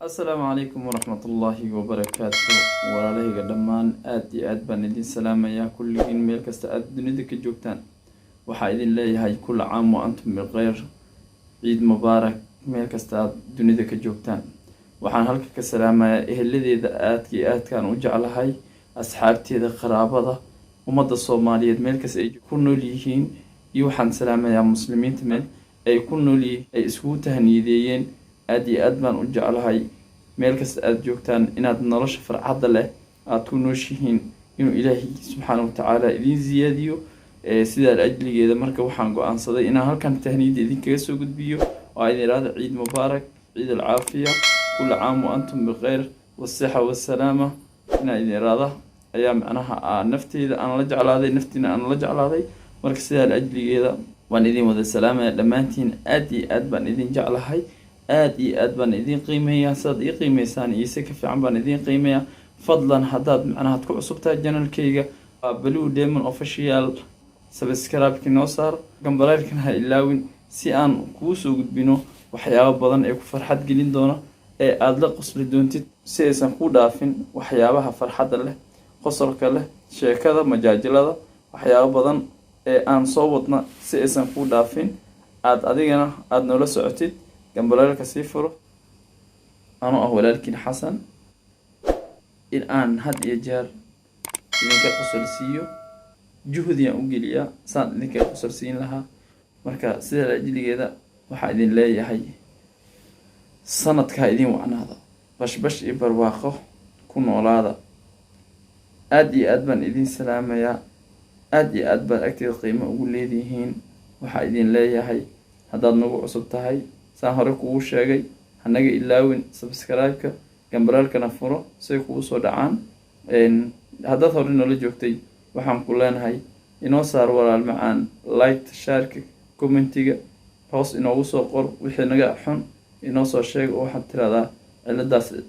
السلام عليكم ورحمة الله وبركاته وعليه قدمان آدي بان إدين سلام يا كل جين ميل كستأد دنيدك الجوكتان وحايد الله هاي كل عام وأنتم بغير عيد مبارك ميل كستأد دنيدك الجوكتان وحان هلك كسلام يا الذي ذا آد كان وجعل هاي أصحابتي ذا قرابة ومدى الصومالية ميل كسأج كنوا ليهين يوحان سلام يا مسلمين تمل أي كنوا لي أي اسكوته هنيديين aad iyo aad baan u jeclahay meel kasta aad joogtaan inaad nolosha farxadda leh aad ku nooshihiin inuu ilaahay subxaanahu wa tacaala idin ziyaadiyo sidaa ajligeeda marka waxaan go'aansaday inaan halkan tahniida idinkaga soo gudbiyo oo ay yiraahdo ciid mubaarak ciid alcaafiya kullu caam wa antum bikhayr wasixa wasalaama inaan idin yiraahdo ayaa macnaha nafteyda aan la jeclaaday naftiina aan la jeclaaday marka sidaa ajligeeda waan idin wada salaamaya dhammaantiin aad iyo aad baan idin jeclahay aad baan idin qiimeeyaa saad ii qiimeysaan iyo si ka fiican baan idin qiimeeyaa fadlan haddaad macnaha ku cusubtahay channelkayga Blue Demon Official subscribe noo saar gambalaalkan ha ilaawin si aan kuu soo gudbino waxyaabo badan ee ku farxad gelin doona ee aad la qosli doontid si aysan ku dhaafin waxyaabaha farxadda leh qosolka leh sheekada majaajilada waxyaabo badan ee aan soo wadna si aysan ku dhaafin aad adigana aad noola socotid gambalaalka sii furo anoo ah walaalkiin xasan in aan had iyo jeer idinka qosolsiiyo juhdiyan u geliyaa saan idinka qosolsiin lahaa marka sidaa ajligeeda waxaa idin leeyahay sanadka idin wacnaada bashbash iyo barwaaqo ku noolaada aad iyo aad baan idin salaamayaa aad iyo aad baan agteeda qiimo ugu leedihiin waxaa idin leeyahay haddaad nagu cusub tahay saan hore kugu sheegay hanaga ilaawin subscribe-ka gambalaalkana furo say kugu soo dhacaan haddaad hore noola joogtay waxaan ku leenahay inoo saar walaal macaan like share-ka commentiga hoos inoogu soo qor wixii naga xun inoo soo sheeg oo waxaad tiraahdaa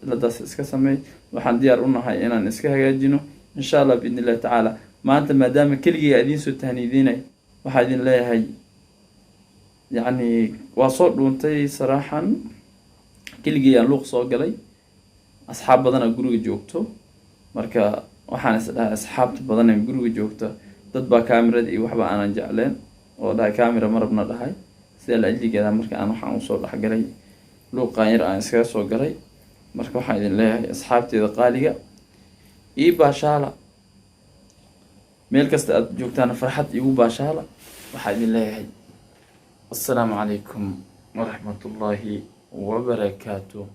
ciladaas iska sameey waxaan diyaar u nahay inaan iska hagaajino insha allah biidnillahi tacaala maanta maadaama keligay idiin soo tahniidinay waxaa idin leeyahay يعني واصل دونتي صراحة كلجي لوق صاقلي أصحاب بدنا جروج جوكتو مركا وحنا أصحاب بدنا جروج جوكتو تطبع كاميرا دي وحبا أنا جعلين وده كاميرا مرة بنا هاي سأل أجلي كذا مركا أنا حنوصل حقلي لوق غير أنا سكر صاقلي مركا وحنا الله أصحاب تذا قالية إيه باشالة ملكست جوكتانا فرحت إيه باشالة وحنا الله هاي السلام عليكم ورحمة الله وبركاته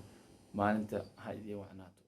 ما أنت هاي وعناته